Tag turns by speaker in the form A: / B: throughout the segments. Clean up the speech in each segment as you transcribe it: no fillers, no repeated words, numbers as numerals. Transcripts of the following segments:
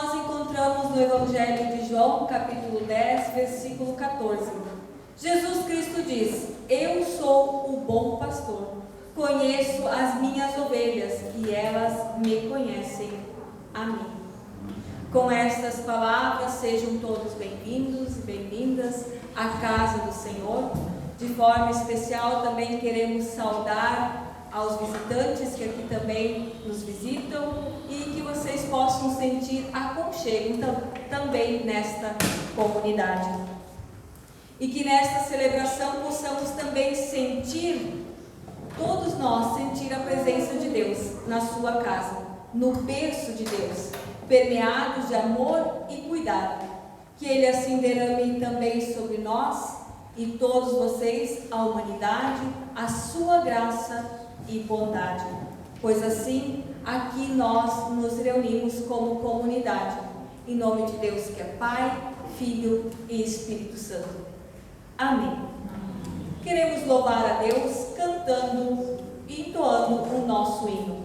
A: nós encontramos no Evangelho de João, capítulo 10, versículo 14. Jesus Cristo diz: eu sou o bom pastor, conheço as minhas ovelhas e elas me conhecem a mim. Com estas palavras, sejam todos bem-vindos e bem-vindas à casa do Senhor. De forma especial, também queremos saudar aos visitantes que aqui também nos visitam e que vocês possam sentir aconchego também nesta comunidade. E que nesta celebração possamos também sentir, todos nós, sentir a presença de Deus na sua casa, no berço de Deus, permeados de amor e cuidado. Que Ele assim derrame também sobre nós e todos vocês, a humanidade, a sua graça e bondade, pois assim aqui nós nos reunimos como comunidade, em nome de Deus que é Pai, Filho e Espírito Santo. Amém. Queremos louvar a Deus cantando e entoando o nosso hino.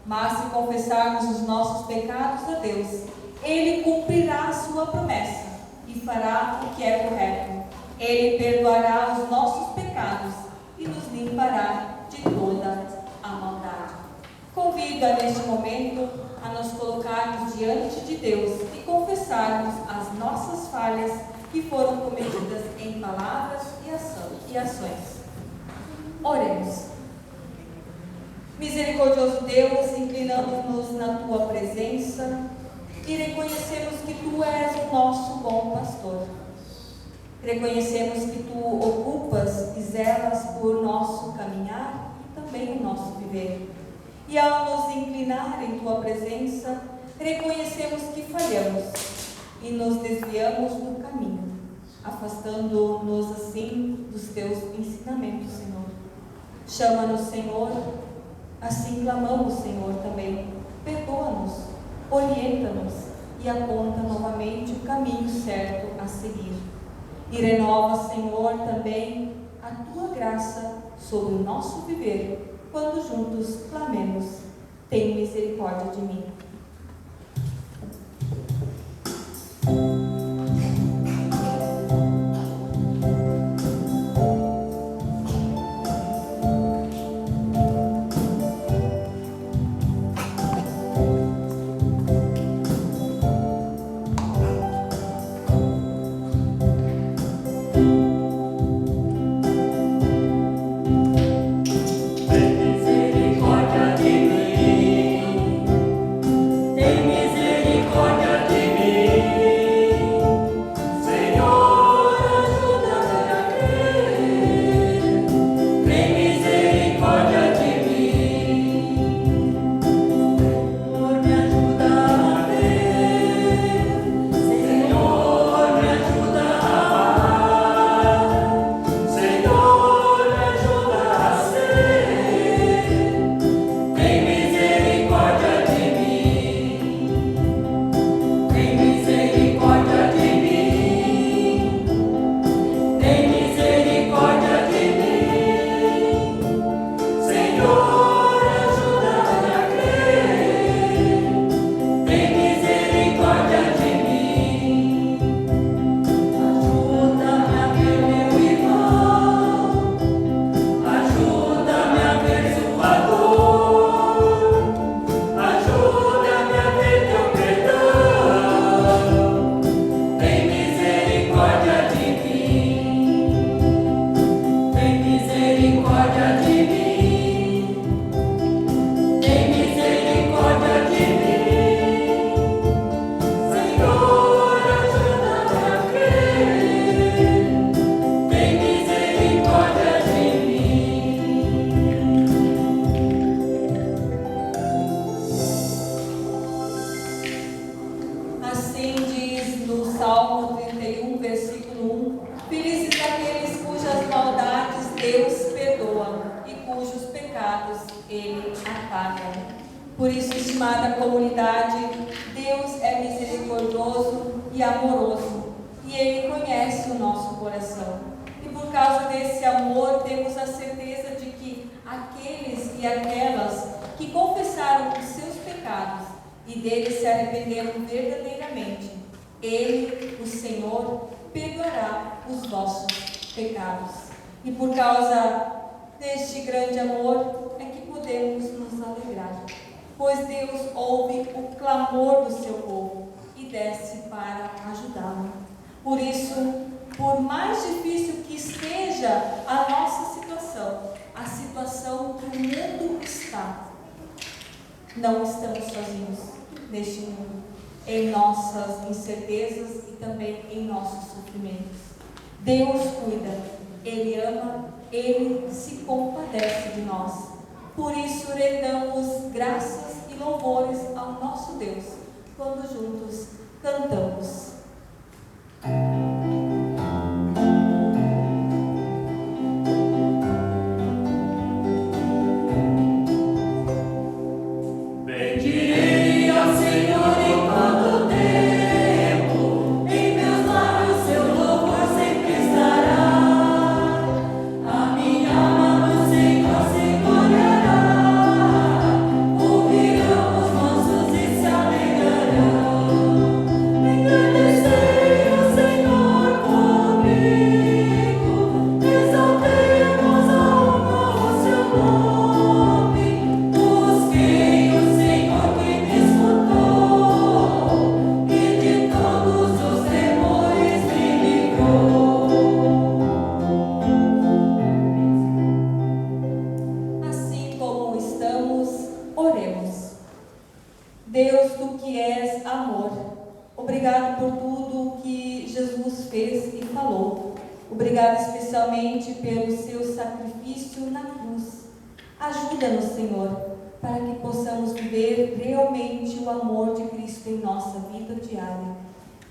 A: Mas se confessarmos os nossos pecados a Deus, Ele cumprirá a sua promessa e fará o que é correto. Ele perdoará os nossos pecados e nos limpará de toda a maldade. Convido-a neste momento a nos colocarmos diante de Deus e confessarmos as nossas falhas que foram cometidas em palavras e ações. Oremos. Misericordioso Deus, inclinamos-nos na Tua presença e reconhecemos que Tu és o nosso bom pastor. Reconhecemos que Tu ocupas e zelas por nosso caminhar e também o nosso viver. E ao nos inclinar em Tua presença, reconhecemos que falhamos, e nos desviamos do caminho, afastando-nos assim dos teus ensinamentos, Senhor. Chama-nos, Senhor, assim clamamos, Senhor, também. Perdoa-nos, orienta-nos e aponta novamente o caminho certo a seguir. E renova, Senhor, também a tua graça sobre o nosso viver, quando juntos clamemos: tem misericórdia de mim. Por isso, estimada comunidade, Deus é misericordioso e amoroso, e Ele conhece o nosso coração. E por causa desse amor, temos a certeza de que aqueles e aquelas que confessaram os seus pecados e deles se arrependeram verdadeiramente, Ele, o Senhor, perdoará os vossos pecados. E por causa deste grande amor é que podemos nos alegrar, pois Deus ouve o clamor do seu povo e desce para ajudá-lo. Por isso, por mais difícil que esteja a nossa situação, a situação que o mundo está, não estamos sozinhos neste mundo, em nossas incertezas e também em nossos sofrimentos. Deus cuida, Ele ama, Ele se compadece de nós. Por isso, rendamos graças e louvores ao nosso Deus, quando juntos cantamos. Deus, tu que és amor, obrigado por tudo que Jesus fez e falou. Obrigado especialmente pelo seu sacrifício na cruz. Ajuda-nos, Senhor, para que possamos viver realmente o amor de Cristo em nossa vida diária.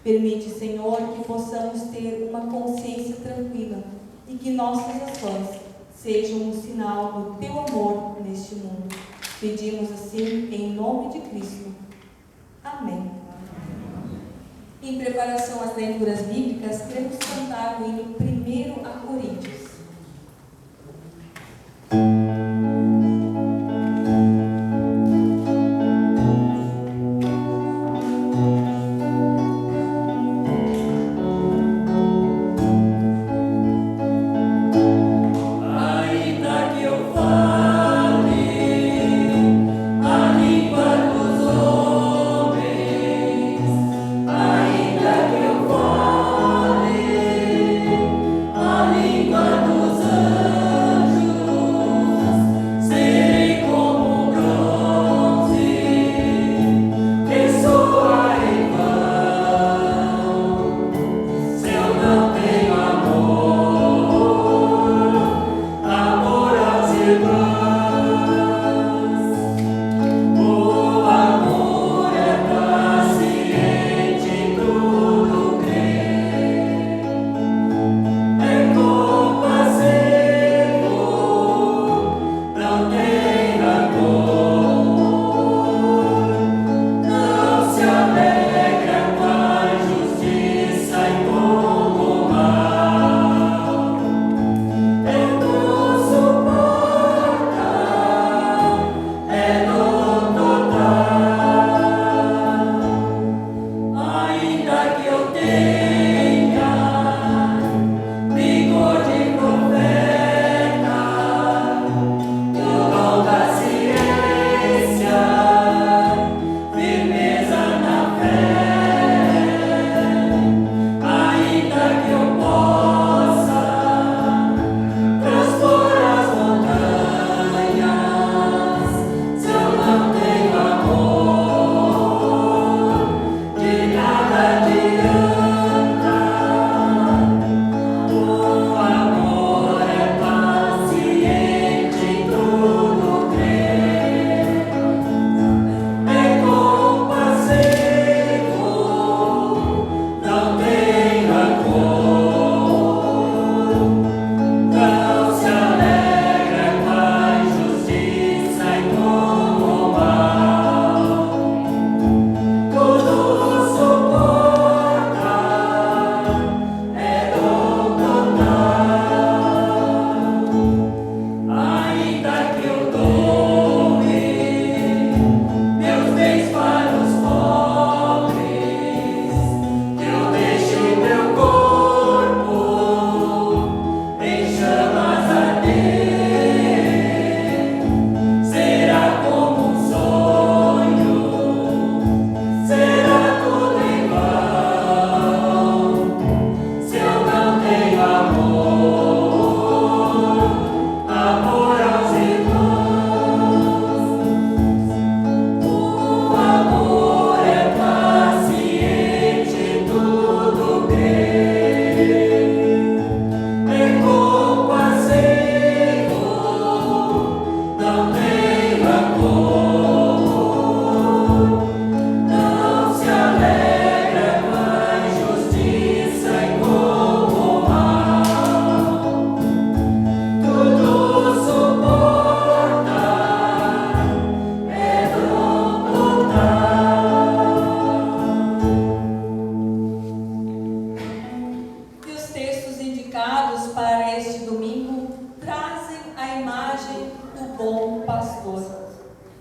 A: Permite, Senhor, que possamos ter uma consciência tranquila e que nossas ações sejam um sinal do Teu amor neste mundo. Pedimos assim em nome de Cristo. Amém. Em preparação às leituras bíblicas, queremos cantar o hino 1 a Coríntios.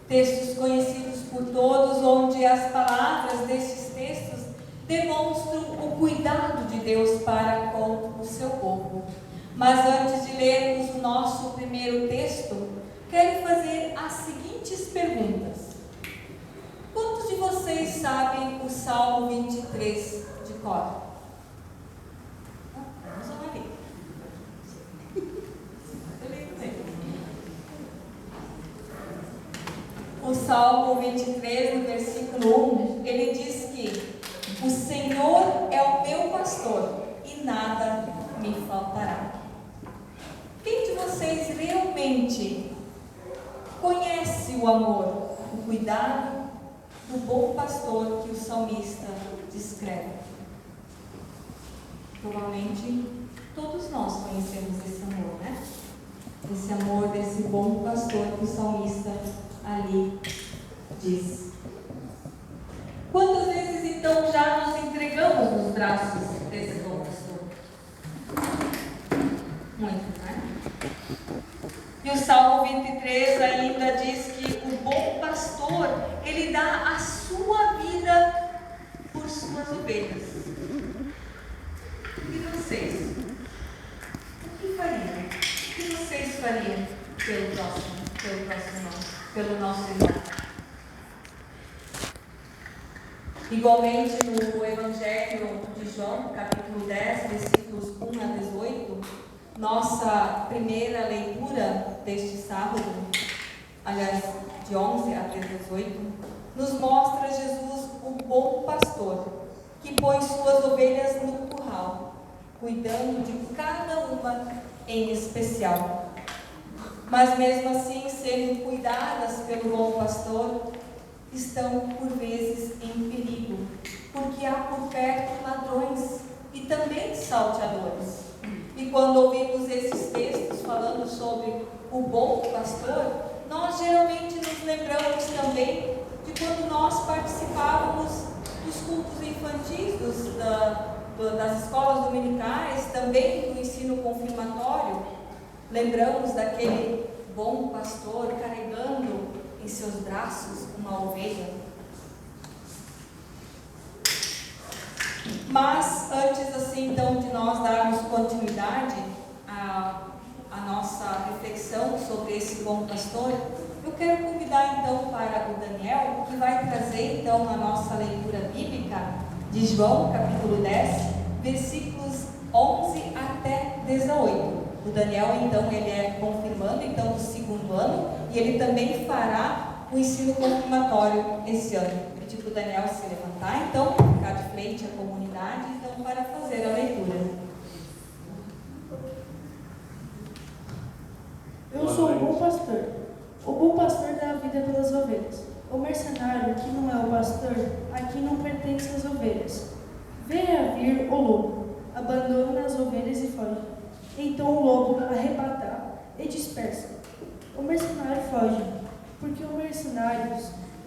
A: Textos conhecidos por todos, onde as palavras destes textos demonstram o cuidado de Deus para com o seu povo. Mas antes de lermos o nosso primeiro texto, quero fazer as seguintes perguntas. Quantos de vocês sabem o Salmo 23 de cor? Vamos lá ler. O Salmo 23, no versículo 1, ele diz que o Senhor é o meu pastor e nada me faltará. Quem de vocês realmente conhece o amor, o cuidado do bom pastor que o salmista descreve? Provavelmente todos nós conhecemos esse amor, né? Esse amor desse bom pastor que o salmista ali diz. Quantas vezes então já nos entregamos nos braços desse bom pastor? Muito, né? E o Salmo 23 ainda diz que o bom pastor, ele dá a sua vida por suas ovelhas. E vocês? O que fariam? O que vocês fariam pelo nosso irmão? Igualmente no Evangelho de João, capítulo 10, versículos 1 a 18, nossa primeira leitura deste sábado, aliás, de 11 até 18, nos mostra Jesus, o bom pastor, que põe suas ovelhas no curral, cuidando de cada uma em especial. Mas mesmo assim, sendo cuidadas pelo bom pastor, estão por vezes em perigo, porque há por perto ladrões e também salteadores. E quando ouvimos esses textos falando sobre o bom pastor, nós geralmente nos lembramos também de quando nós participávamos dos cultos infantis, das escolas dominicais, também do ensino confirmatório. Lembramos daquele bom pastor carregando em seus braços uma ovelha. Mas antes assim então de nós darmos continuidade à nossa reflexão sobre esse bom pastor, eu quero convidar então para o Daniel, que vai trazer então a nossa leitura bíblica de João capítulo 10, versículos 11 até 18. O Daniel então ele é confirmando então o segundo ano e ele também fará o ensino confirmatório esse ano. Eu pedi para o Daniel se levantar, então, ficar de frente à comunidade, então, para fazer a leitura.
B: Eu sou o bom pastor. O bom pastor dá a vida pelas ovelhas. O mercenário, que não é o pastor, aqui não pertence às ovelhas. Vê a vir o lobo, abandona as ovelhas e foge. Então o lobo arrebata e dispersa. O mercenário foge, porque o mercenário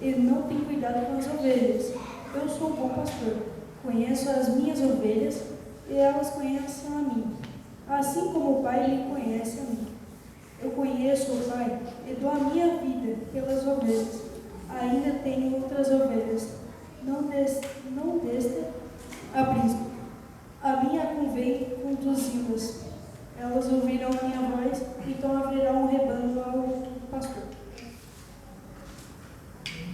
B: ele não tem cuidado com as ovelhas. Eu sou o bom pastor, conheço as minhas ovelhas e elas conhecem a mim, assim como o Pai me conhece a mim. Eu conheço o Pai e dou a minha vida pelas ovelhas. Ainda tenho outras ovelhas, não desta aprisco. A minha convém conduzi-las. Elas ouvirão a minha voz, então haverá um rebanho ao pastor.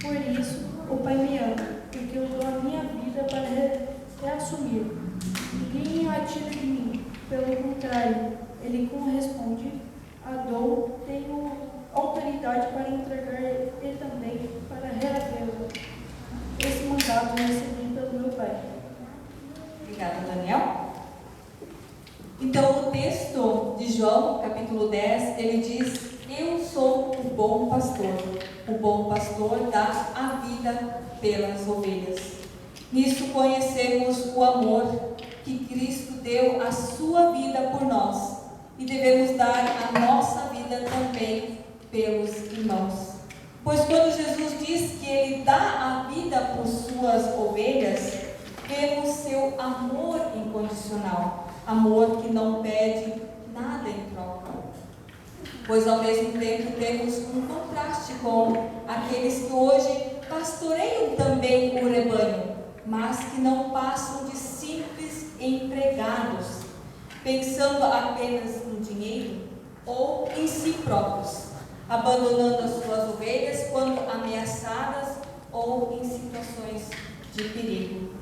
B: Por isso, o Pai me ama, porque eu dou a minha vida para reassumir. Ninguém a tira de mim, pelo contrário, ele corresponde a dou, tenho autoridade para entregar e também para reavê-la. Esse mandato eu recebi pelo meu Pai.
A: Obrigada, Daniel. Então, o texto de João, capítulo 10, ele diz: eu sou o bom pastor. O bom pastor dá a vida pelas ovelhas. Nisso conhecemos o amor que Cristo deu a sua vida por nós. E devemos dar a nossa vida também pelos irmãos. Pois quando Jesus diz que Ele dá a vida por suas ovelhas, vemos seu amor incondicional. Amor que não pede nada em troca. Pois ao mesmo tempo temos um contraste com aqueles que hoje pastoreiam também o rebanho, mas que não passam de simples empregados, pensando apenas no dinheiro ou em si próprios, abandonando as suas ovelhas quando ameaçadas ou em situações de perigo.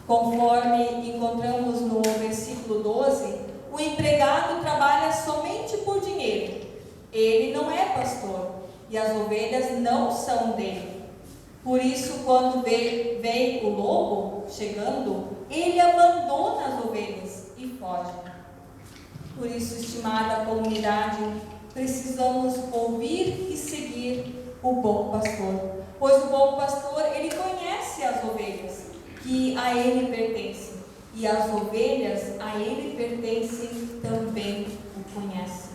A: Conforme encontramos no versículo 12, o empregado trabalha somente por dinheiro. Ele não é pastor e as ovelhas não são dele. Por isso, quando vem o lobo chegando, ele abandona as ovelhas e foge. Por isso, estimada comunidade, precisamos ouvir e seguir o bom pastor. Pois o bom pastor, ele conhece as ovelhas que a ele pertencem. e as ovelhas a ele pertencem também o conhecem.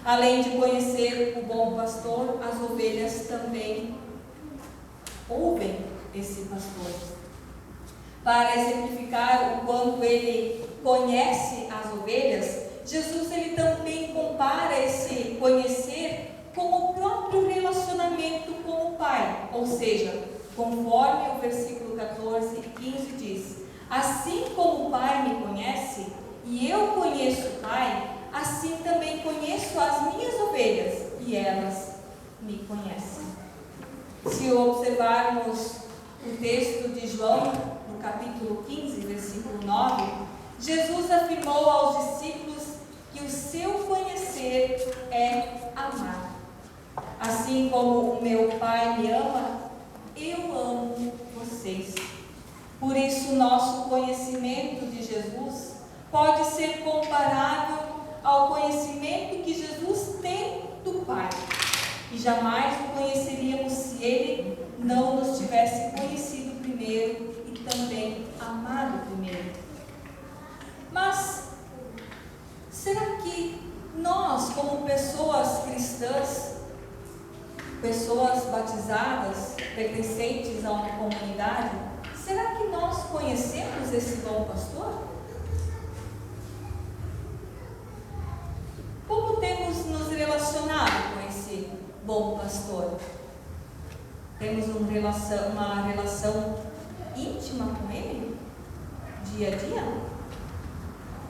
A: Além de conhecer o bom pastor, as ovelhas também ouvem esse pastor. Para exemplificar o quanto ele conhece as ovelhas, Jesus ele também compara esse conhecer com o próprio relacionamento com o Pai. Ou seja, conforme o versículo 14 e 15 diz: assim como o Pai me conhece e eu conheço o Pai, assim também conheço as minhas ovelhas e elas me conhecem. Se observarmos o texto de João, no capítulo 15, versículo 9, Jesus afirmou aos discípulos que o seu conhecer é amar. Assim como o meu Pai me ama, eu amo vocês. Por isso, nosso conhecimento de Jesus pode ser comparável ao conhecimento que Jesus tem do Pai. E jamais o conheceríamos se Ele não nos tivesse conhecido primeiro e também amado primeiro. Mas, será que nós, como pessoas cristãs, pessoas batizadas, pertencentes a uma comunidade, será que nós conhecemos esse bom pastor? Como temos nos relacionado com esse bom pastor? Temos uma relação íntima com ele? Dia a dia?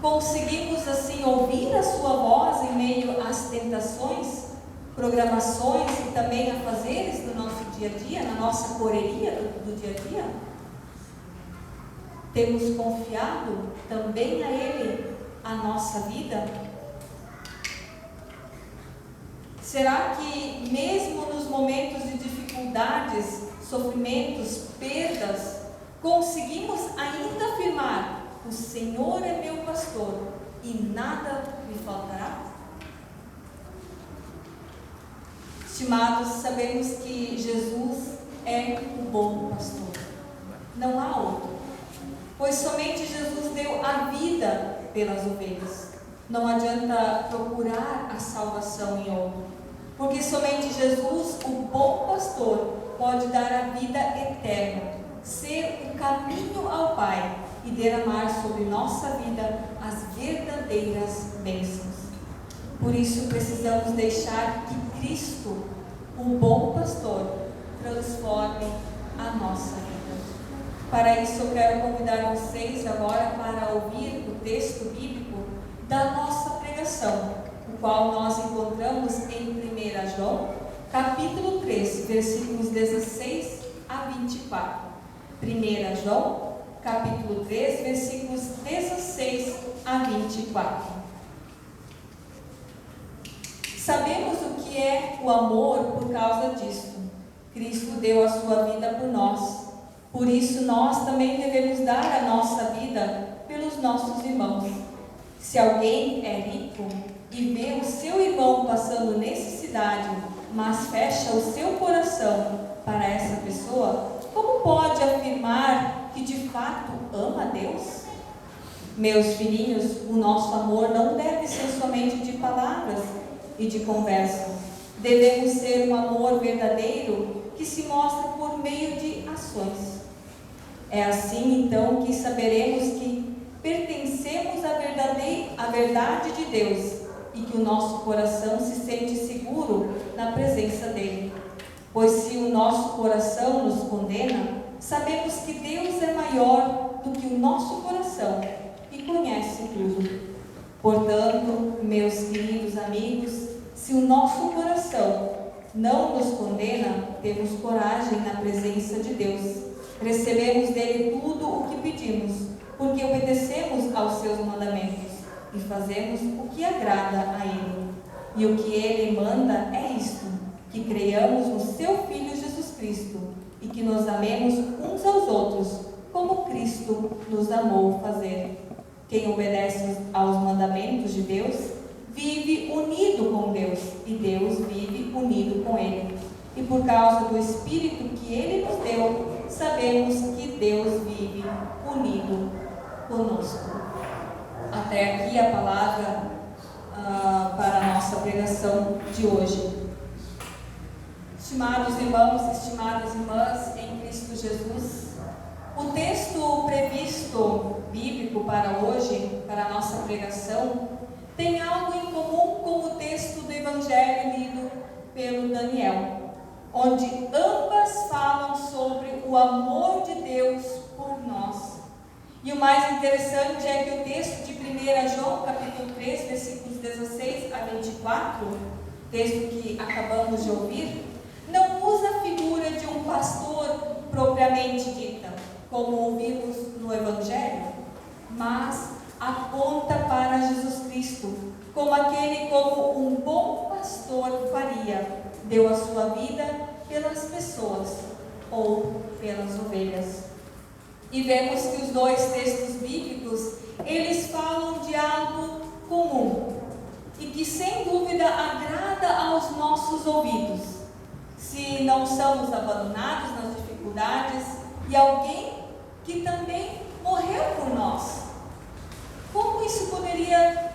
A: Conseguimos assim ouvir a sua voz em meio às tentações, programações e também afazeres do nosso dia a dia, na nossa correria do dia a dia? Temos confiado também a Ele a nossa vida? Será que mesmo nos momentos de dificuldades, sofrimentos, perdas, conseguimos ainda afirmar: o Senhor é meu pastor e nada me faltará? Estimados, sabemos que Jesus é o bom pastor. Não há outro. Pois somente Jesus deu a vida pelas ovelhas. Não adianta procurar a salvação em outro. Porque somente Jesus, o bom pastor, pode dar a vida eterna, ser o caminho ao Pai e derramar sobre nossa vida as verdadeiras bênçãos. Por isso precisamos deixar que Cristo, o bom pastor, transforme a nossa vida. Para isso eu quero convidar vocês agora para ouvir o texto bíblico da nossa pregação, o qual nós encontramos em 1 João, capítulo 3, versículos 16 a 24. 1 João, capítulo 3, versículos 16 a 24. Sabemos o que é o amor por causa disto. Cristo deu a sua vida por nós. Por isso nós também devemos dar a nossa vida pelos nossos irmãos. Se alguém é rico e vê o seu irmão passando necessidade, mas fecha o seu coração para essa pessoa, como pode afirmar que de fato ama a Deus? Meus filhinhos, o nosso amor não deve ser somente de palavras e de conversa. Devemos ser um amor verdadeiro que se mostra por meio de ações. É assim então que saberemos que pertencemos à verdade de Deus e que o nosso coração se sente seguro na presença dele. Pois se o nosso coração nos condena, sabemos que Deus é maior do que o nosso coração e conhece tudo. Portanto, meus queridos amigos, se o nosso coração não nos condena, temos coragem na presença de Deus. Recebemos dele tudo o que pedimos, porque obedecemos aos seus mandamentos e fazemos o que agrada a ele. E o que ele manda é isto: que creiamos no seu Filho Jesus Cristo e que nos amemos uns aos outros, como Cristo nos amou fazer. Quem obedece aos mandamentos de Deus vive unido com Deus e Deus vive unido com ele. E por causa do Espírito que ele nos deu, sabemos que Deus vive unido conosco. Até aqui a palavra para a nossa pregação de hoje. Estimados irmãos, estimadas irmãs em Cristo Jesus, o texto previsto bíblico para hoje, para a nossa pregação, tem algo em comum com o texto do Evangelho lido pelo Daniel, onde ambas falam sobre o amor de Deus por nós. E o mais interessante é que o texto de 1 João, capítulo 3, versículos 16 a 24, texto que acabamos de ouvir, não usa a figura de um pastor propriamente dita, como ouvimos no Evangelho, mas aponta para Jesus Cristo, como aquele como um bom pastor faria, deu a sua vida pelas pessoas ou pelas ovelhas. E vemos que os dois textos bíblicos, eles falam de algo comum e que sem dúvida agrada aos nossos ouvidos, se não somos abandonados nas dificuldades e alguém que também morreu por nós. Como isso poderia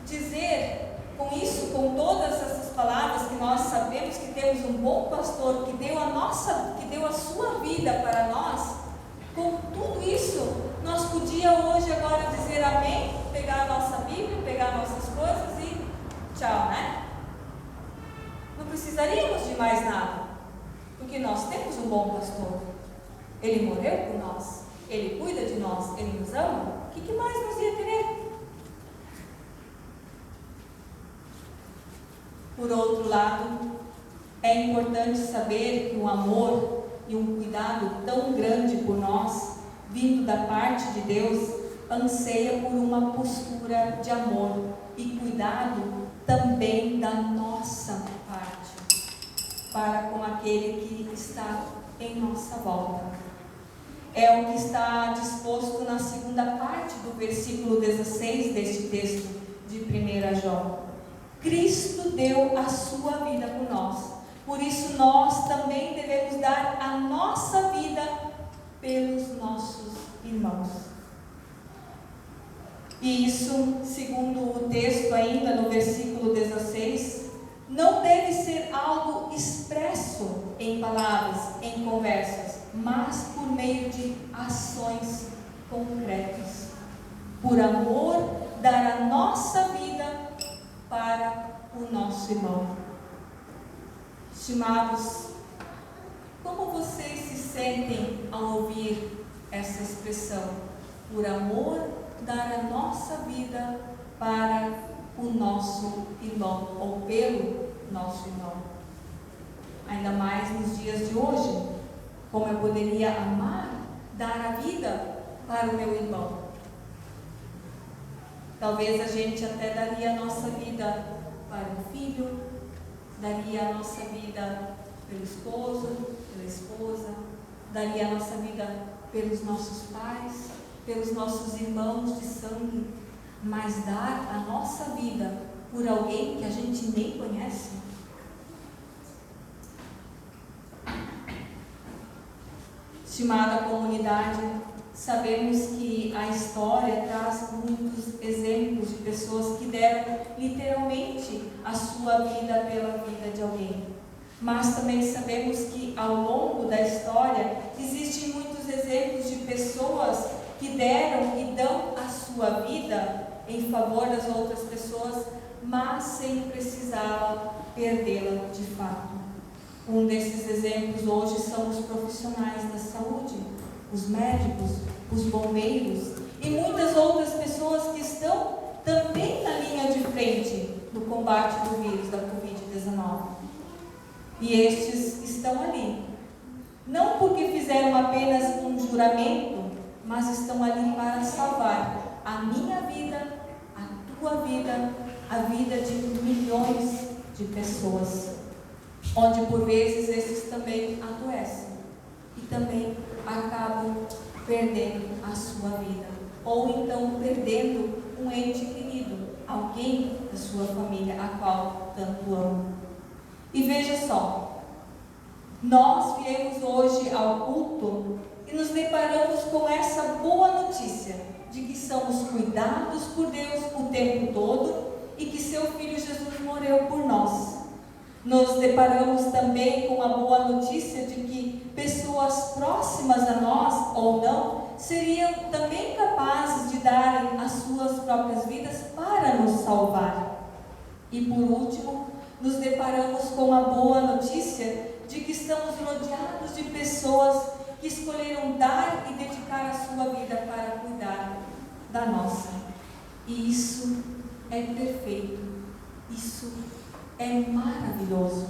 A: dizer, com isso, com todas essas palavras que nós sabemos que temos um bom pastor que deu a sua vida para nós? Com tudo isso, nós podíamos hoje agora dizer amém, pegar a nossa Bíblia, pegar nossas coisas e tchau, né? Não precisaríamos de mais nada, porque nós temos um bom pastor. Ele morreu por nós, ele cuida de nós, ele nos ama. O que mais nós ia querer? Por outro lado, é importante saber que um amor e um cuidado tão grande por nós, vindo da parte de Deus, anseia por uma postura de amor e cuidado também da nossa parte, para com aquele que está em nossa volta. É o que está disposto na segunda parte do versículo 16 deste texto de 1 João. Cristo deu a sua vida por nós. Por isso nós também devemos dar a nossa vida pelos nossos irmãos. E isso, segundo o texto ainda no versículo 16, não deve ser algo expresso em palavras, em conversas, mas por meio de ações concretas. Por amor, dar a nossa vida para o nosso irmão. Estimados, como vocês se sentem ao ouvir essa expressão? Por amor, dar a nossa vida para o nosso irmão, ou pelo nosso irmão. Ainda mais nos dias de hoje, como eu poderia amar, dar a vida para o meu irmão? Talvez a gente até daria a nossa vida para o filho, daria a nossa vida pelo esposo, pela esposa, daria a nossa vida pelos nossos pais, pelos nossos irmãos de sangue, mas dar a nossa vida por alguém que a gente nem conhece? Estimada comunidade, sabemos que a história traz muitos exemplos de pessoas que deram literalmente a sua vida pela vida de alguém. Mas também sabemos que ao longo da história existem muitos exemplos de pessoas que deram e dão a sua vida em favor das outras pessoas, mas sem precisar perdê-la de fato. Um desses exemplos hoje são os profissionais da saúde, os médicos, os bombeiros e muitas outras pessoas que estão também na linha de frente no combate do vírus da Covid-19. E estes estão ali, não porque fizeram apenas um juramento, mas estão ali para salvar a minha vida, a tua vida, a vida de milhões de pessoas, onde por vezes esses também adoecem e também acabam perdendo a sua vida, ou então perdendo um ente querido, alguém da sua família, a qual tanto ama. E veja só, nós viemos hoje ao culto e nos deparamos com essa boa notícia de cuidados por Deus o tempo todo e que seu Filho Jesus morreu por nós. Nos deparamos também com a boa notícia de que pessoas próximas a nós, ou não, seriam também capazes de darem as suas próprias vidas para nos salvar. E por último, nos deparamos com a boa notícia de que estamos rodeados de pessoas que escolheram dar e dedicar a sua vida para cuidar da nossa. E isso é perfeito, isso é maravilhoso.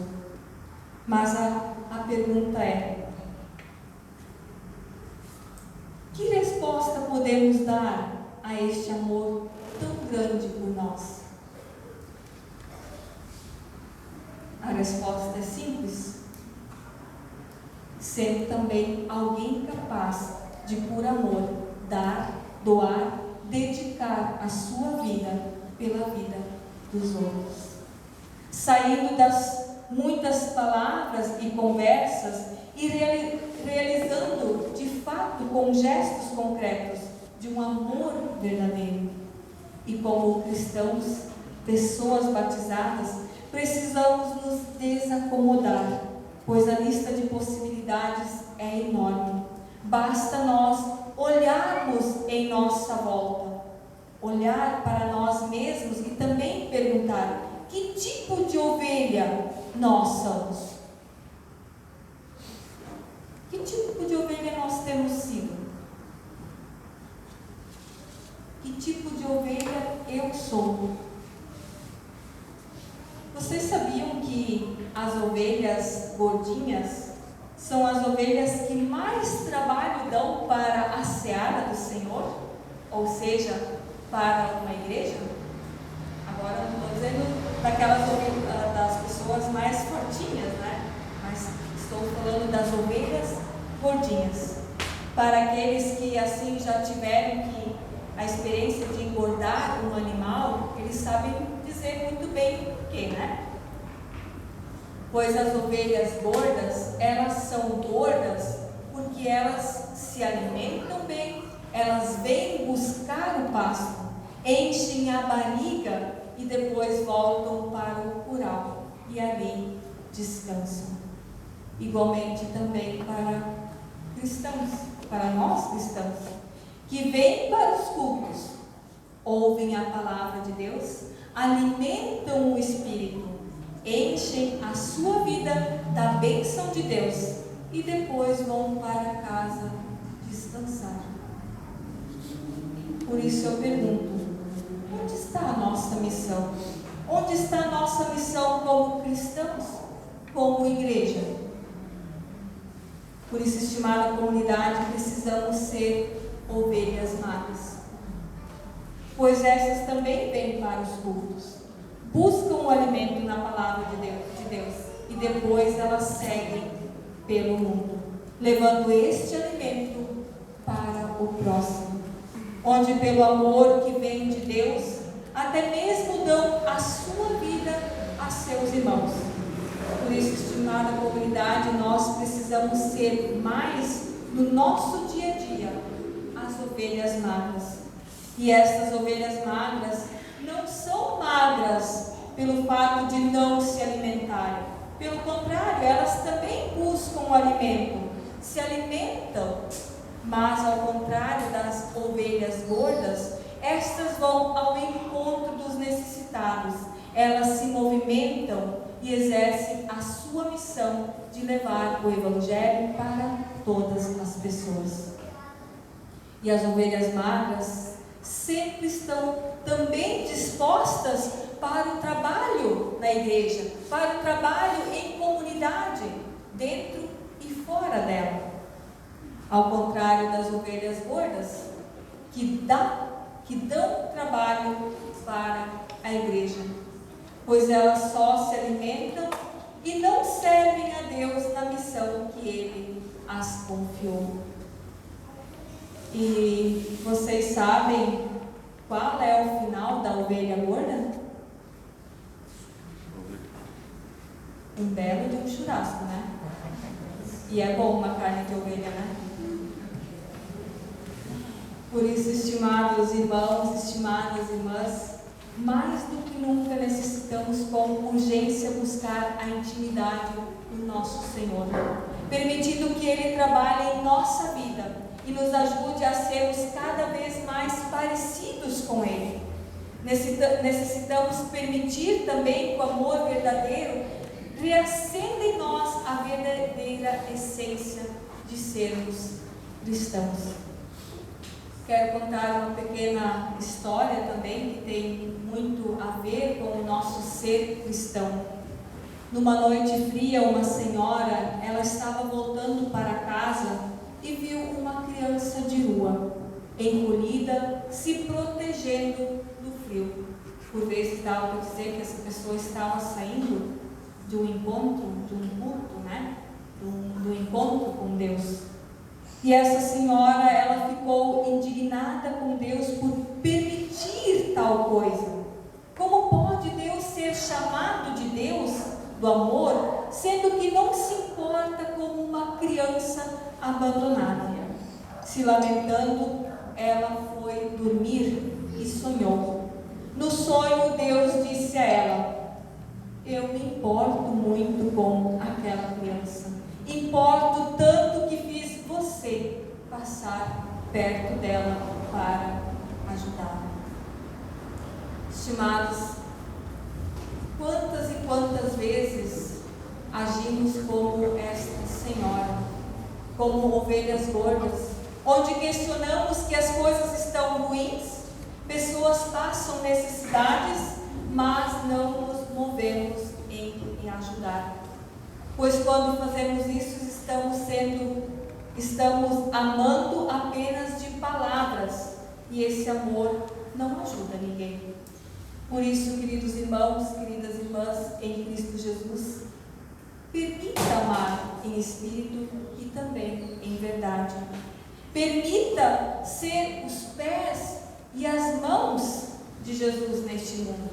A: Mas a pergunta é: que resposta podemos dar a este amor tão grande por nós? A resposta é simples: sendo também alguém capaz de, por amor, dar, doar, dedicar a sua vida pela vida dos outros. Saindo das muitas palavras e conversas e realizando de fato com gestos concretos de um amor verdadeiro. E como cristãos, pessoas batizadas, precisamos nos desacomodar, pois a lista de possibilidades é enorme. Basta nós olharmos em nossa volta, olhar para nós mesmos e também perguntar: que tipo de ovelha nós somos? Que tipo de ovelha nós temos sido? Que tipo de ovelha eu sou? Vocês sabiam que as ovelhas gordinhas são as ovelhas que mais trabalho dão para a seara do Senhor? Ou seja, para uma igreja? Agora não estou dizendo daquelas ovelhas, das pessoas mais fortinhas, né? Mas estou falando das ovelhas gordinhas. Para aqueles que assim já tiveram a experiência de engordar um animal, eles sabem dizer muito bem o que, né? Pois as ovelhas gordas, elas são gordas porque elas se alimentam bem, elas vêm buscar o pasto, enchem a barriga e depois voltam para o curral e ali descansam. Igualmente também para cristãos, para nós cristãos, que vêm para os cultos, ouvem a palavra de Deus, alimentam o Espírito, enchem a sua vida da bênção de Deus e depois vão para casa descansar. Por isso eu pergunto: onde está a nossa missão? Onde está a nossa missão como cristãos, como igreja? Por isso, estimada comunidade, precisamos ser ovelhas magras, pois essas também vêm para os cultos, buscam o alimento na palavra de Deus e depois elas seguem pelo mundo, levando este alimento para o próximo, onde pelo amor que vem de Deus, até mesmo dão a sua vida a seus irmãos. Por isso, estimada comunidade, nós precisamos ser mais no nosso dia a dia as ovelhas magras. E estas ovelhas magras não são magras pelo fato de não se alimentarem. Pelo contrário, elas também buscam o alimento, se alimentam. Mas ao contrário das ovelhas gordas, estas vão ao encontro dos necessitados. Elas se movimentam e exercem a sua missão de levar o Evangelho para todas as pessoas. E as ovelhas magras sempre estão também dispostas para o trabalho na igreja, para o trabalho em comunidade, dentro e fora dela. Ao contrário das ovelhas gordas, que dão trabalho para a igreja, pois elas só se alimentam e não servem a Deus na missão que Ele as confiou. E vocês sabem qual é o final da ovelha gorda? Um belo de um churrasco, né? E é bom uma carne de ovelha, né? Por isso, estimados irmãos, estimadas irmãs, mais do que nunca necessitamos com urgência buscar a intimidade do nosso Senhor, permitindo que Ele trabalhe em nossa vida e nos ajude a sermos cada vez mais parecidos com Ele. Necessitamos permitir também que o amor verdadeiro reacenda em nós a verdadeira essência de sermos cristãos. Quero contar uma pequena história também que tem muito a ver com o nosso ser cristão. Numa noite fria, uma senhora, ela estava voltando para casa e viu uma criança de rua, encolhida, se protegendo do frio. Por vezes dava para dizer que essa pessoa estava saindo de um encontro, de um culto, do encontro com Deus. E essa senhora, ela ficou indignada com Deus por permitir tal coisa. Como pode Deus ser chamado de Deus do amor, sendo que não se importa como uma criança abandonada? Se lamentando, ela foi dormir e sonhou. No sonho, Deus disse a ela: eu me importo muito com aquela criança. Importo tanto que fiz você passar perto dela para ajudá-la. Estimados, quantas e quantas vezes agimos como esta senhora, como ovelhas gordas, onde questionamos que as coisas estão ruins, pessoas passam necessidades, mas não nos movemos em ajudar. Pois quando fazemos isso, estamos amando apenas de palavras, e esse amor não ajuda ninguém. Por isso, queridos irmãos, queridas irmãs, em Cristo Jesus, permita amar em espírito e também em verdade. Permita ser os pés e as mãos de Jesus neste mundo.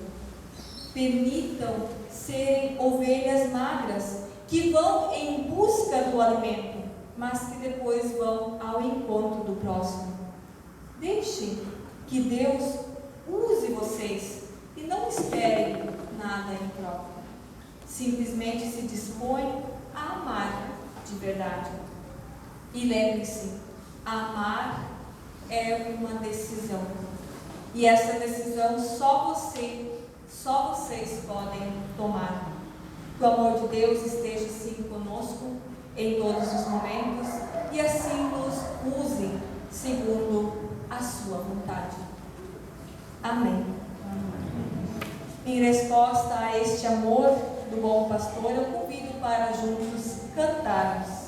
A: Permitam serem ovelhas magras que vão em busca do alimento, mas que depois vão ao encontro do próximo. Deixem que Deus use vocês e não esperem nada em troca. Simplesmente se dispõe a amar de verdade. E lembre-se, amar é uma decisão. E essa decisão só vocês podem tomar. Que o amor de Deus esteja assim conosco em todos os momentos e assim nos use segundo a sua vontade. Amém. Em resposta a este amor do bom pastor, eu convido para juntos cantarmos.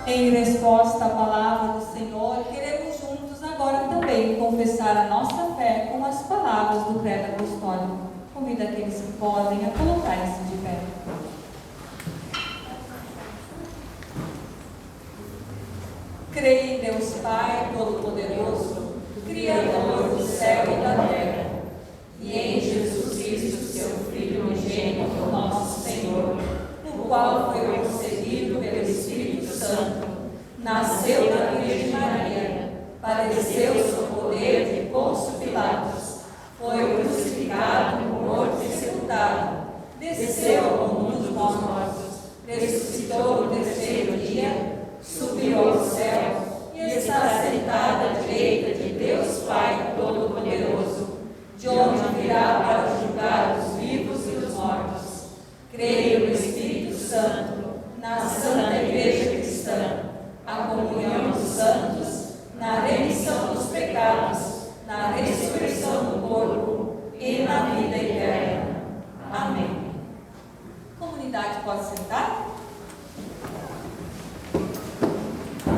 A: Em resposta à palavra do Senhor, queremos juntos agora também confessar a nossa fé com as palavras do credo apostólico. Convido aqueles que podem a colocarem-se de pé. Creio em Deus Pai Todo-Poderoso, Criador do céu e da terra, e em Jesus Cristo, seu Filho unigênito, nosso Senhor, o qual foi concebido pelo Espírito Santo, nasceu da Virgem Maria, padeceu sob o poder de Pôncio Pilatos, foi crucificado, morto e sepultado, desceu ao mundo dos mortos, ressuscitou no terceiro dia, subiu ao céu e está sentado à direita de Deus Pai Todo-Poderoso, de onde virá para julgar os vivos e os mortos. Creio no Espírito Santo, na Santa Igreja Cristã, a comunhão dos santos, na remissão dos pecados, na ressurreição do corpo e na vida eterna. Amém. Comunidade, pode sentar?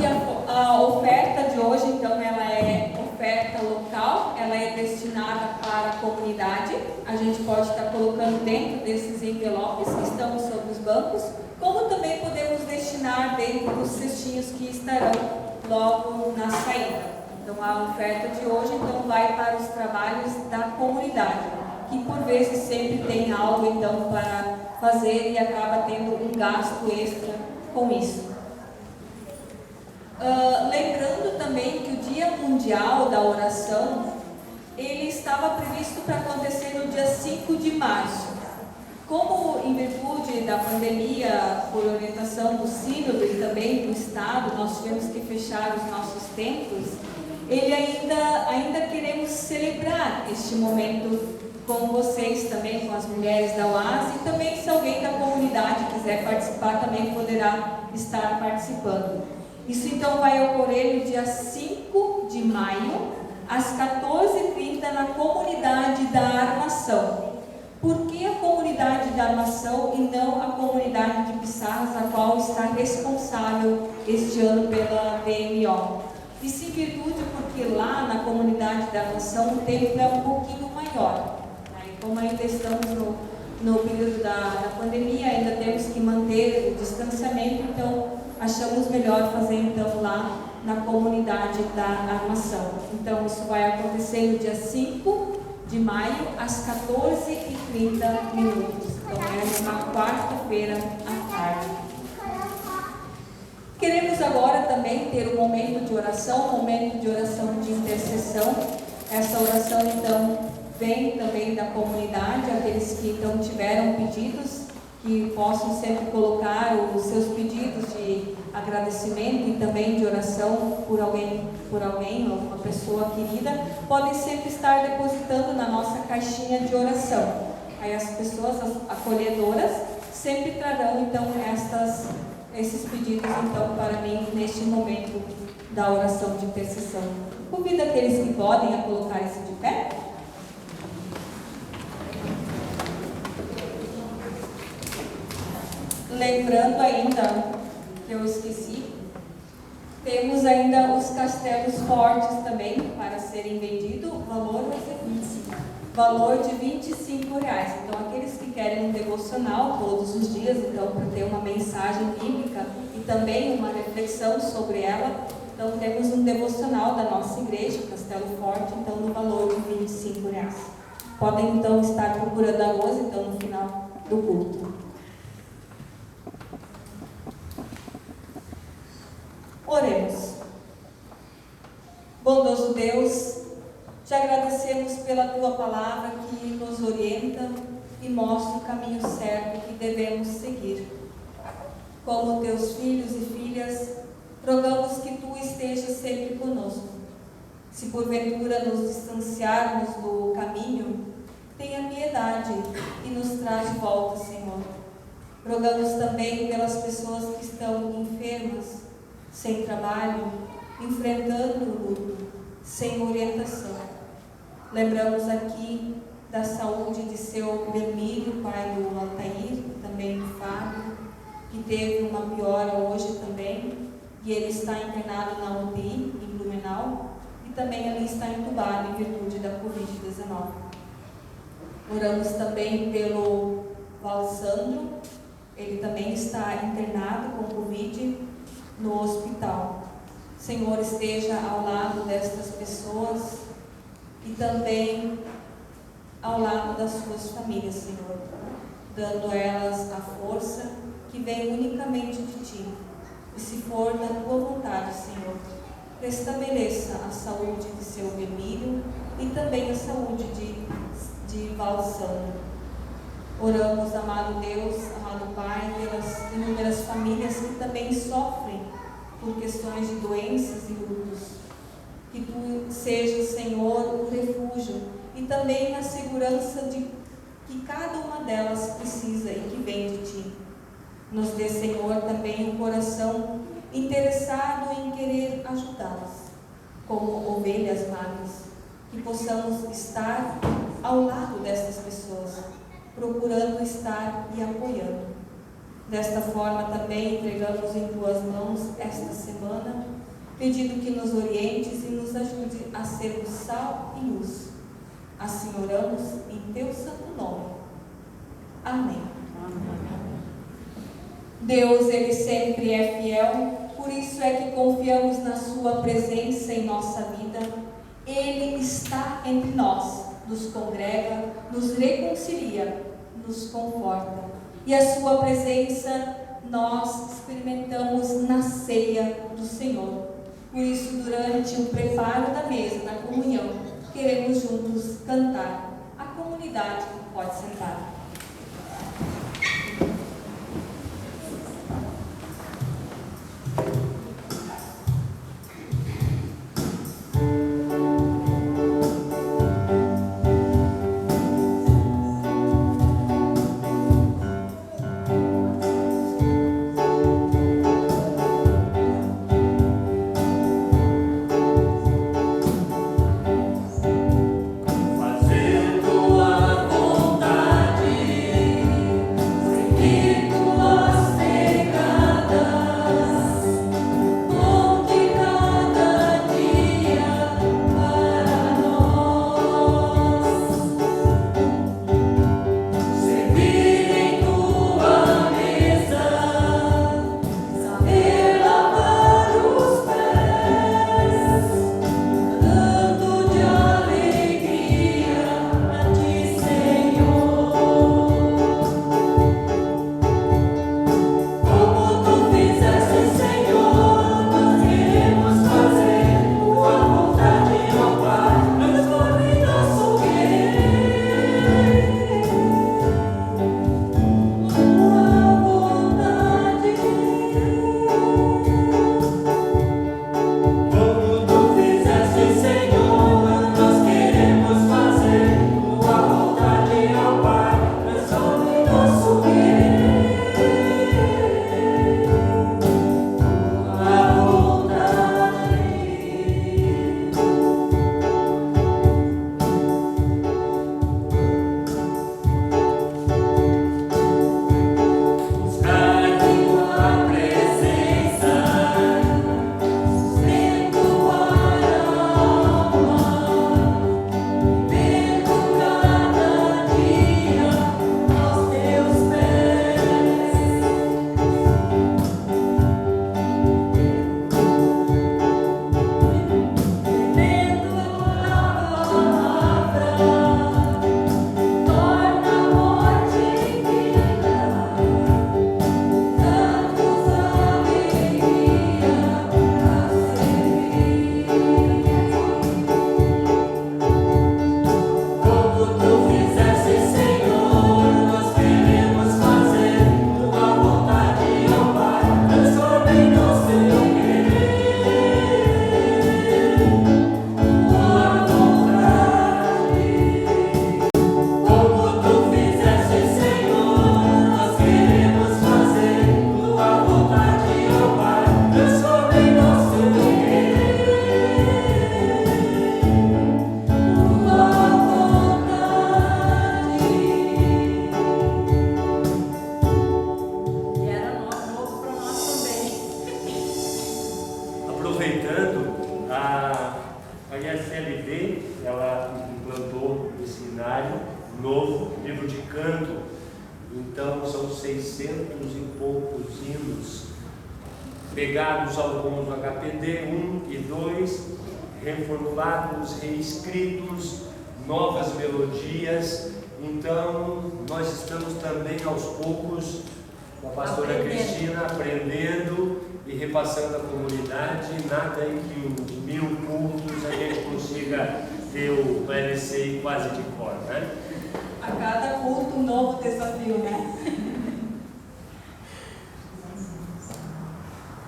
A: E a oferta de hoje, então, ela é oferta local, ela é destinada para a comunidade. A gente pode estar colocando dentro desses envelopes que estão sobre os bancos, como também podemos destinar dentro dos cestinhos que estarão logo na saída. Então, a oferta de hoje, então, vai para os trabalhos da comunidade, que por vezes sempre tem algo, então, para fazer e acaba tendo um gasto extra com isso. Lembrando também que o Dia Mundial da Oração, ele estava previsto para acontecer no dia 5 de março. Como em virtude da pandemia, por orientação do Sínodo e também do Estado, nós tivemos que fechar os nossos templos, ele ainda queremos celebrar este momento com vocês também, com as mulheres da UAS, e também se alguém da comunidade quiser participar, também poderá estar participando. Isso então vai ocorrer no dia 5 de maio, às 14h30, na comunidade da Armação. Por que a comunidade da Armação e não a comunidade de Pissarras, a qual está responsável este ano pela VMO? Isso em virtude porque lá na comunidade da Armação o tempo é um pouquinho maior. Como ainda estamos no período da pandemia, ainda temos que manter o distanciamento, então achamos melhor fazer então lá na comunidade da Armação. Então isso vai acontecer no dia 5 de maio, às 14h30. Então é uma quarta-feira à tarde. Queremos agora também ter um momento de oração de intercessão. Essa oração então vem também da comunidade, aqueles que então tiveram pedidos, que possam sempre colocar os seus pedidos de agradecimento e também de oração por alguém, uma pessoa querida, podem sempre estar depositando na nossa caixinha de oração. Aí as pessoas, as acolhedoras, sempre trarão então esses pedidos então para mim neste momento da oração de intercessão. Convido aqueles que podem a colocarem-se de pé. Lembrando ainda, que eu esqueci, temos ainda os castelos fortes também para serem vendidos, valor de R$25. Então, aqueles que querem um devocional todos os dias, então, para ter uma mensagem bíblica e também uma reflexão sobre ela, então temos um devocional da nossa igreja, Castelo Forte, então no valor de R$25. Podem então estar procurando a Rosa, então, no final do culto. Oremos. Bondoso Deus, te agradecemos pela Tua palavra que nos orienta e mostra o caminho certo que devemos seguir. Como Teus filhos e filhas, rogamos que Tu estejas sempre conosco. Se porventura nos distanciarmos do caminho, tenha piedade e nos traz de volta, Senhor. Rogamos também pelas pessoas que estão enfermas, sem trabalho, enfrentando o luto, sem orientação. Lembramos aqui da saúde de seu Belmiro, pai do Altair, também do Fábio, que teve uma piora hoje também. está internado na UTI, em Blumenau, e também ali está entubado em virtude da Covid-19. Oramos também pelo Valsandro, ele também está internado com Covid no hospital. Senhor, esteja ao lado destas pessoas e também ao lado das suas famílias, Senhor, dando a elas a força que vem unicamente de Ti. E se for da Tua vontade, Senhor, restabeleça a saúde de seu Emílio e também a saúde de Valsandro. Oramos, amado Deus, amado Pai, pelas inúmeras famílias que também sofrem por questões de doenças e lutos. Que Tu sejas, Senhor, o refúgio e também a segurança de que cada uma delas precisa e que vem de Ti. Nos dê, Senhor, também um coração interessado em querer ajudá-las, como ovelhas magras, que possamos estar ao lado destas pessoas, procurando estar e apoiando. Desta forma também entregamos em Tuas mãos esta semana, pedindo que nos orientes e nos ajude a sermos sal e luz. Assim oramos em Teu santo nome. Amém. Deus, Ele sempre é fiel, por isso é que confiamos na Sua presença em nossa vida. Ele está entre nós, nos congrega, nos reconcilia, nos conforta. E a Sua presença nós experimentamos na ceia do Senhor. Por isso, durante o preparo da mesa, na comunhão, queremos juntos cantar. A comunidade pode sentar.
C: Fazer tua vontade. aproveitando, a ISLD, ela implantou um seminário novo, livro de canto. Então são 600 e poucos hinos, pegados alguns no HPD 1 e 2, reformulados, reescritos, novas melodias. Então nós estamos também aos poucos, com a pastora Cristina, aprendendo e repassando a comunidade. Nada em que os 1000 cultos a gente consiga ter o LCI quase de cor, né?
A: A cada culto um novo desafio, né?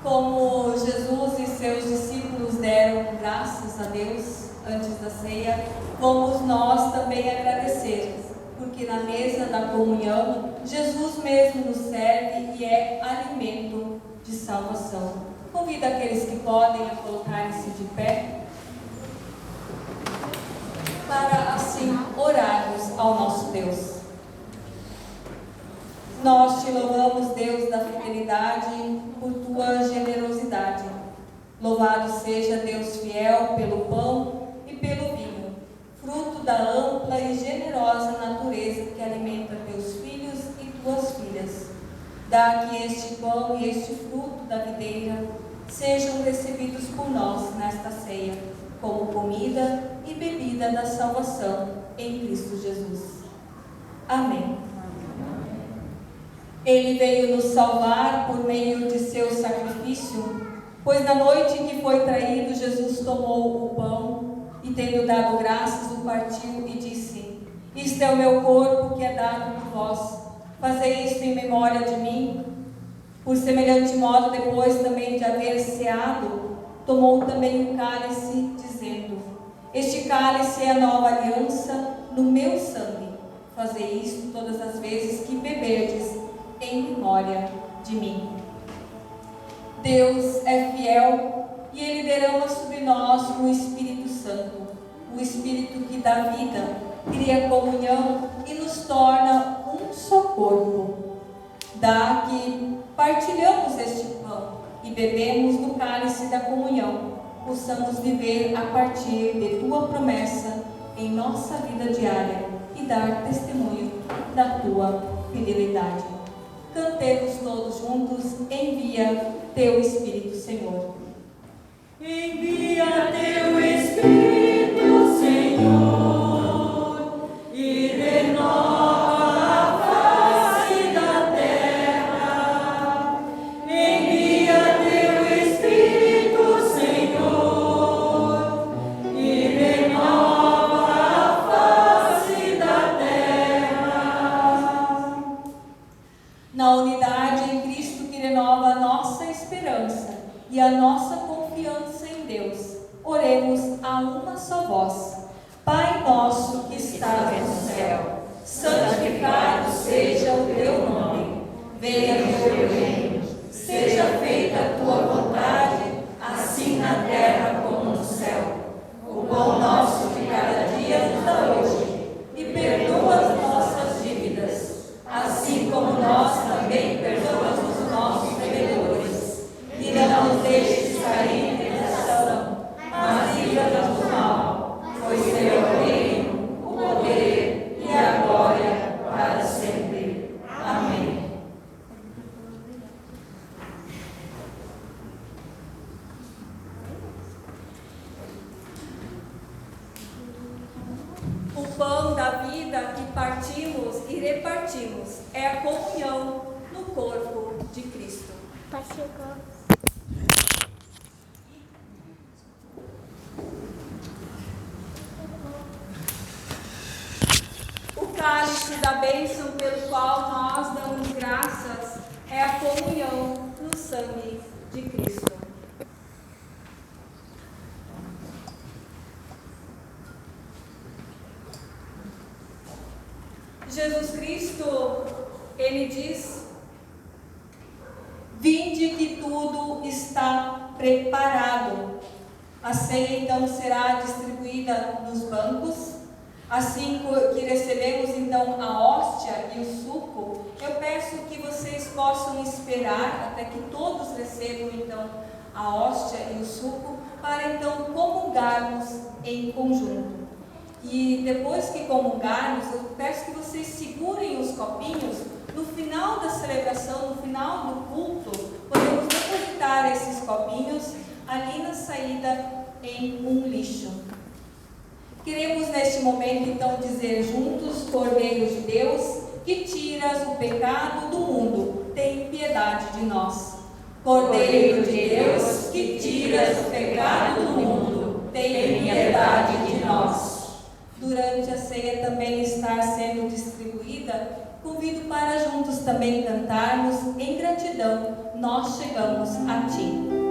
A: Como Jesus e seus discípulos deram graças a Deus antes da ceia, vamos nós também agradecer, porque na mesa da comunhão, Jesus mesmo nos serve e é alimento de salvação. Convido aqueles que podem a colocarem-se de pé, para assim orarmos ao nosso Deus. Nós te louvamos, Deus da fidelidade, por tua generosidade. Louvado seja Deus fiel pelo pão e pelo vinho, fruto da ampla e generosa natureza que alimenta teus filhos e tuas filhas. Dá que este pão e este fruto da videira sejam recebidos por nós nesta ceia, como comida e bebida da salvação em Cristo Jesus. Amém. Ele veio nos salvar por meio de seu sacrifício, pois na noite em que foi traído, Jesus tomou o pão e, tendo dado graças, o partiu e disse: Isto é o meu corpo que é dado por vós. Fazei isto em memória de mim. Por semelhante modo, depois também de haver ceado, tomou também o cálice, dizendo: Este cálice é a nova aliança no meu sangue. Fazei isto todas as vezes que beberdes, em memória de mim. Deus é fiel e Ele derrama sobre nós o Espírito Santo, o Espírito que dá vida, cria comunhão e nos torna um só corpo. Dá que partilhamos este pão e bebemos do cálice da comunhão, possamos viver a partir de tua promessa em nossa vida diária e dar testemunho da tua fidelidade. Cantemos todos juntos: envia teu Espírito, Senhor.
D: Envia teu Espírito, Senhor, e renova a face da terra. Envia teu Espírito, Senhor, e renova a face da terra.
A: Na unidade em Cristo que renova a nossa esperança e a nossa confiança em Deus, oremos a uma só voz. Pai nosso que estás no céu, santificado seja o teu nome. Venha o teu reino, seja feita a tua vontade, assim na terra como no céu. O pão nosso de cada dia nos dá hoje, e perdoa as nossas dívidas, assim como nós também perdoamos os nossos devedores. E não nos deixes cair em tentação, mas livra-nos do mal, pois teu é o reino, o poder e a glória para sempre. Amém. O pão da vida que partimos e repartimos é a comunhão no corpo de Cristo. O cálice da bênção pelo qual nós damos graças é a comunhão no sangue de Cristo. Jesus Cristo, Ele diz: vinde que tudo está preparado. A ceia então será distribuída nos bancos. Assim que recebemos então a hóstia e o suco, eu peço que vocês possam esperar até que todos recebam então a hóstia e o suco, para então comungarmos em conjunto. E depois que comungarmos, eu peço que vocês segurem os copinhos. No final da celebração, no final do culto, podemos depositar esses copinhos ali na saída em um lixo. Queremos neste momento então dizer juntos: Cordeiro de Deus, que tiras o pecado do mundo, tem piedade de nós. Cordeiro de Deus, que tiras o pecado do mundo, tem piedade de nós. Durante a ceia também estar sendo distribuída, convido para juntos também cantarmos em gratidão: Nós chegamos a Ti.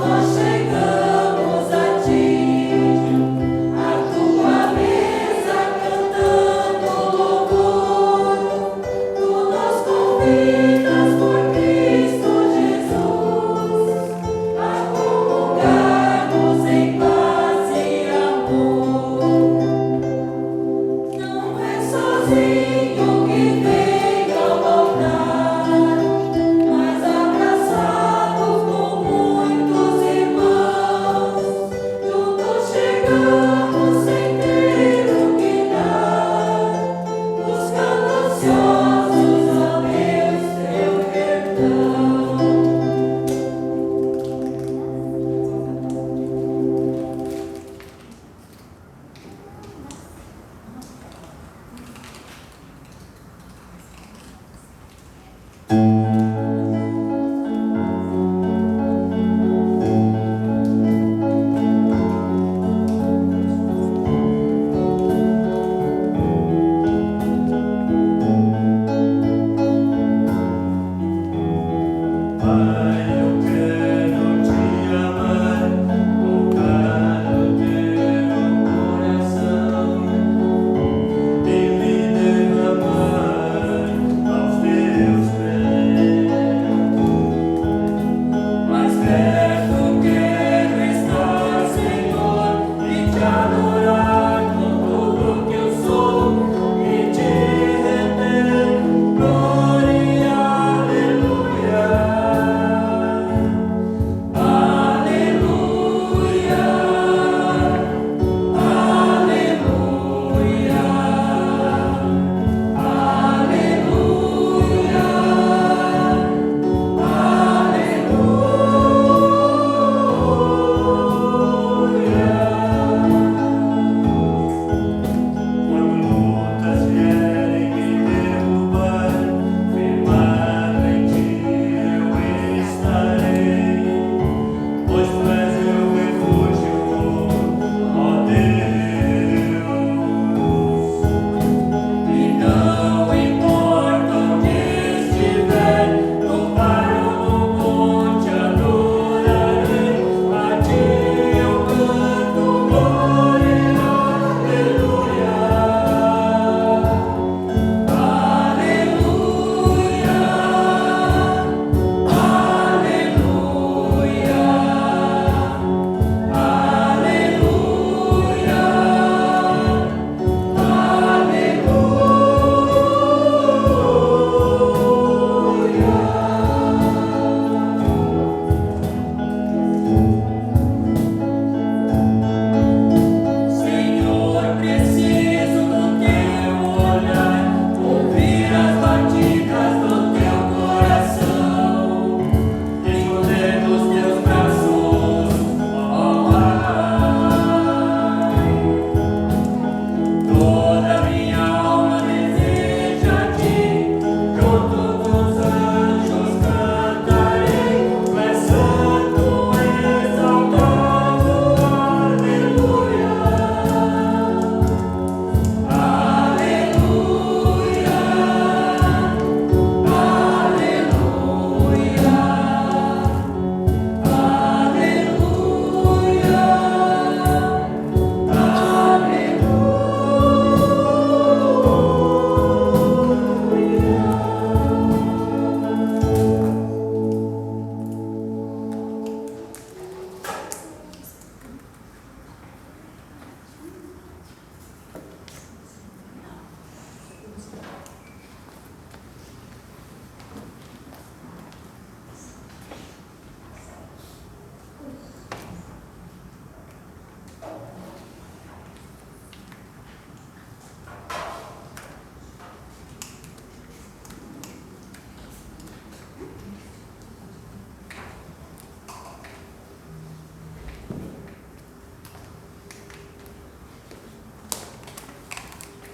D: Nós chegamos a Ti.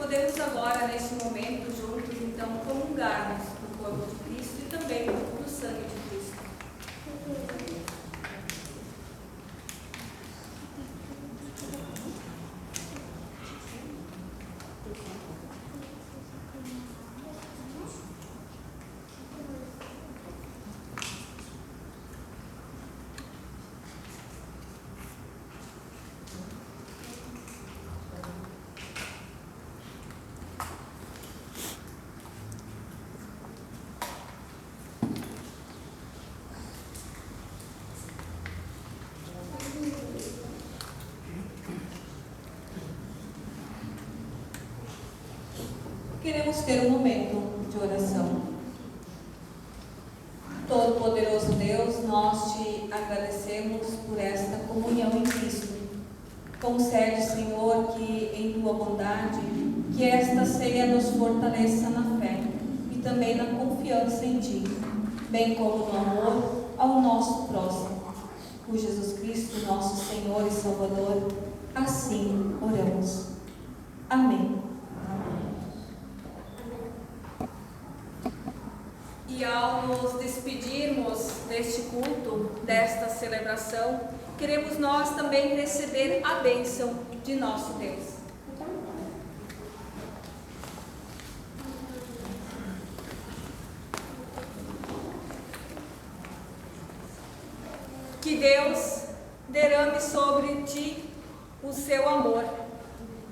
A: podemos agora, neste momento, juntos, então, comungarmos do corpo de Cristo e também do sangue de Cristo. Queremos ter um momento de oração. Todo-Poderoso Deus, nós te agradecemos por esta comunhão em Cristo. Concede, Senhor, que em tua bondade, que esta ceia nos fortaleça na fé e também na confiança em ti, bem como no amor ao nosso próximo. Por Jesus Cristo, nosso Senhor e Salvador, assim oramos. Amém. E ao nos despedirmos deste culto, desta celebração, queremos nós também receber a bênção de nosso Deus. Que Deus derrame sobre ti o seu amor,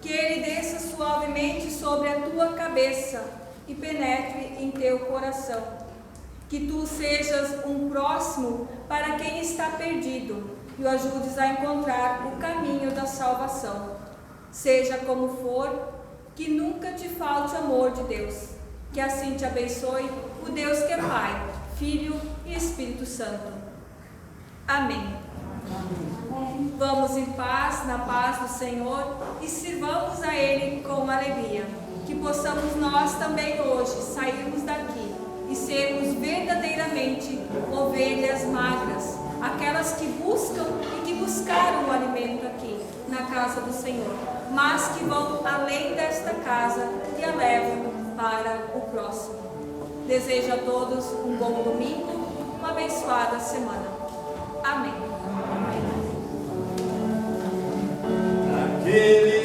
A: que Ele desça suavemente sobre a tua cabeça e penetre em teu coração. Que tu sejas um próximo para quem está perdido e o ajudes a encontrar o caminho da salvação. Seja como for, que nunca te falte amor de Deus. Que assim te abençoe o Deus que é Pai, Filho e Espírito Santo. Amém. Vamos em paz, na paz do Senhor, e sirvamos a Ele com alegria. Que possamos nós também hoje sairmos daqui e sermos verdadeiramente ovelhas magras, aquelas que buscam e que buscaram o alimento aqui, na casa do Senhor, mas que vão além desta casa e a levam para o próximo. Desejo a todos um bom domingo, uma abençoada semana. Amém.
E: Aquele